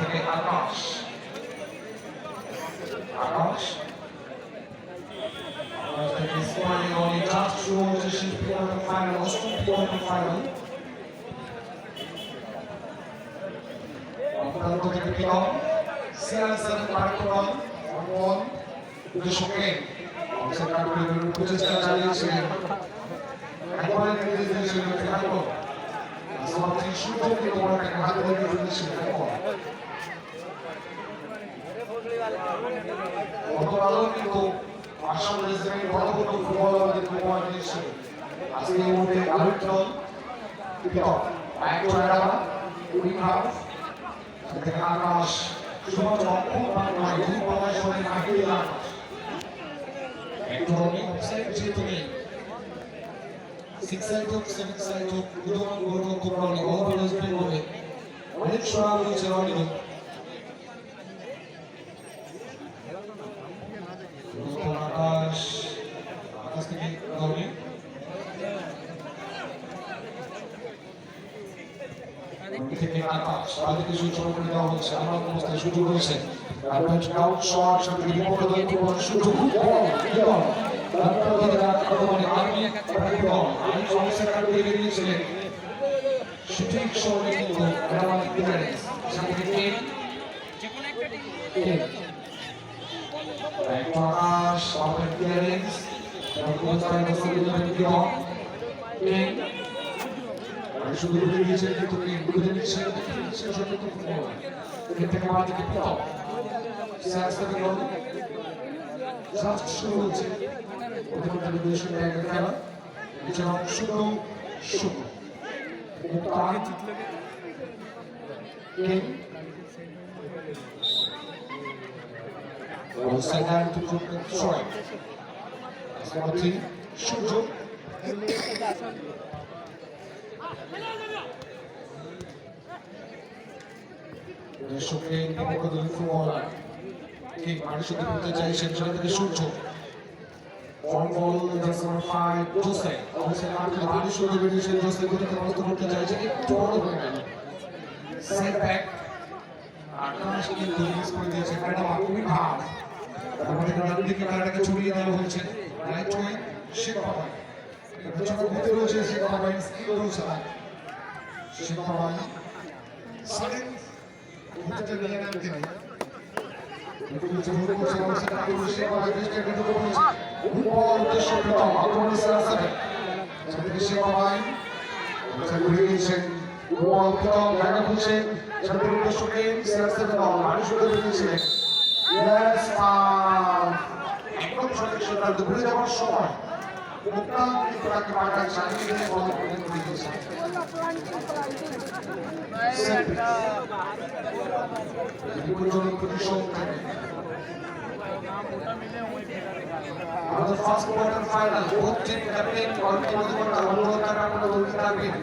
থেকে আকাশ আকাশ থেকে squaring only just শুরু হচ্ছে সেই পিরিয়ড ফাইনাল অষ্টম পিরিয়ড ফাইনাল অন্তত থেকে পিলাম সিআর7 কার্যক্রম অন উদ্দেশ্যকে সেটা করে প্রচেষ্টা চালিয়েছিলেন একবারে নির্দেশ দিয়েছিলেন খেলাধুলো সমাজের সুযোগকে তোমরা একটা হাত ধরে ফেলেছিলেন গতকালও কিন্তু আসাম রেজিমেন্ট বড় বড় ফুটবলারদের উপহার দিয়েছিল আজকে এই মুহূর্তে আলোচন পিকক একজোড়া উইং হাফ থেকে আকাশ শুধুমাত্র অক্ষম নয় দুই প্রবাসনের আগে আকাশ একজনই অফসাইড যেহেতু নেই সিক্স সাইড হোক সেভেন সাইড হোক উদয়ন গোলরক্ষক রনি ওভারঅল স্পিন বলে অনেক সরাল হয়েছে রনি আকাশ আকাশ থেকে রনি থেকে আকাশ তাদেরকে সুযোগ করে দেওয়া হচ্ছে আমার অবস্থায় সুযোগ হয়েছে আউট শট সাথে বিপক্ষ দলের কোনো সুযোগ আর্মি সমস্যার কারণে বেরিয়েছিলেন সঠিক সময়ে কিন্তু আকাশ ক্লিয়ারেন্স শুধু বুঝে দিয়েছেন কিন্তু বুঝে নিচ্ছেন এখান থেকে আমাদেরকে পিতাও জাস্ট শুরু হচ্ছে প্রথমত বিদেশের ব্যাগের খেলা এছাড়াও শুধু শুরু আগে জিতলে সূর্য দর্শককে বিপক্ষ দলের ফুটবলার কে মানুষকে করতে চাইছেন সেটা থেকে সূর্য ফোন বল জাস্ট নাম্বার 5 জোসে অবশ্যই আমাদের ভালো শুরু করেছেন জোসে গতিতে মুক্ত করতে চাইছেন একটু বড় হয়ে গেল সেট ব্যাক আকাশ কিন্তু মিস করে দিয়েছে এটা খুবই ভাব আমাদের ডান দিকে খেলাটাকে ছড়িয়ে দেওয়া হয়েছে রাইট ওয়ে শেখা ভাই পেছনে ঘুরতে রয়েছে শেখা ভাই স্কিল রয়েছে শেখা ভাই সাড়ে ঘুরতে নিয়ে নামতে নেই ঘুরে যাওয়ার সময় আমাদের first quarter final both team captain কর্মকর্তা অনুরোধ আপনারা বলতে থাকবেন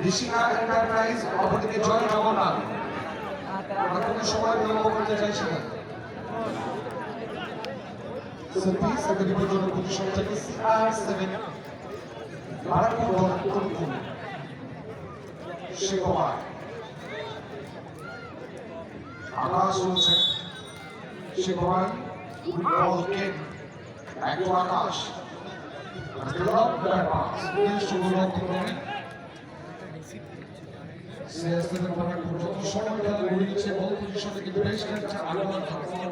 ঋষিকা এন্টারপ্রাইজ অপরদিকে জয় জগন্নাথ আমরা কোনো সময় বিলম্ব করতে চাইছি না সেলফি সেকেন্ড পর্যন্ত পজিশন থেকে CR7 ভারতপুর দল শেখা আকাশ রয়েছে শেখা বল কে একদম আকাশ যত সময় ঘুরিয়েছে বল পজিশনে কিন্তু বেশ খেলছে আগমন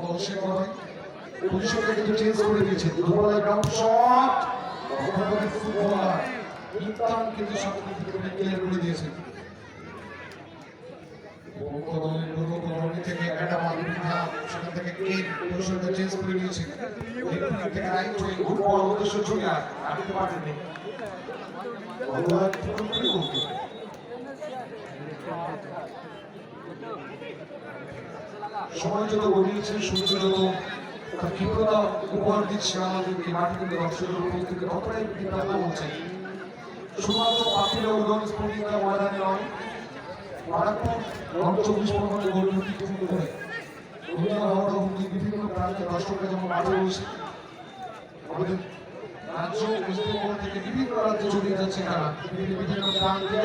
বল শেখা পজিশনটা কিন্তু চেঞ্জ করে দিয়েছে দুর্বলের গ্রাউন্ড শট ফুটবলার ইনকাম কিন্তু সবকিছু ক্লিয়ার করে দিয়েছে থেকে একটা মাধ্যমিকা সেখান থেকে কেক পজিশনটা চেঞ্জ করে নিয়েছে থেকে রাইট ওয়ে গুড বল উদ্দেশ্য জুনিয়র আটকে পারেননি সময় যত গড়িয়েছে সূর্য যত তার ক্ষিপ্রতা উপহার দিচ্ছে আমাদেরকে মাঠে কিন্তু দর্শকের উপস্থিতি কতটাই বিখ্যাত হচ্ছে শুধুমাত্র পাখিরা উদয়ন স্পোর্টিংটা ময়দানে নয় ভারতপুর 24 গোল শুরু করে বিভিন্ন প্রান্তে দর্শকরা যেমন মাঠে রয়েছে আমাদের রাজ্য পশ্চিমবঙ্গ থেকে বিভিন্ন রাজ্যে ছড়িয়ে যাচ্ছে তারা বিভিন্ন প্রান্তে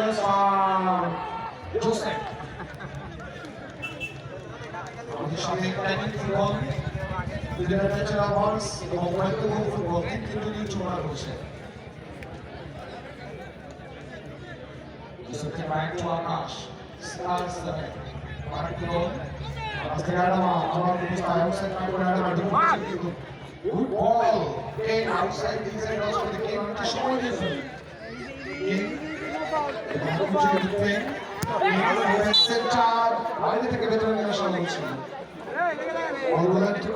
অ্যাটাকিং ফুটবল, দুজনের ন্যাচারাল আওয়ার্স এবং ওয়েলকামিং ফুটবল কিন্তু দুই চূড়া করছে। Looking back to Akash, stars the net. As the Adama, outside Adama, good ball. Again outside the inside also the game to show different. Center, বাইরে থেকে ভেতরে নিয়ে আসা হচ্ছে। বলগুলো একটু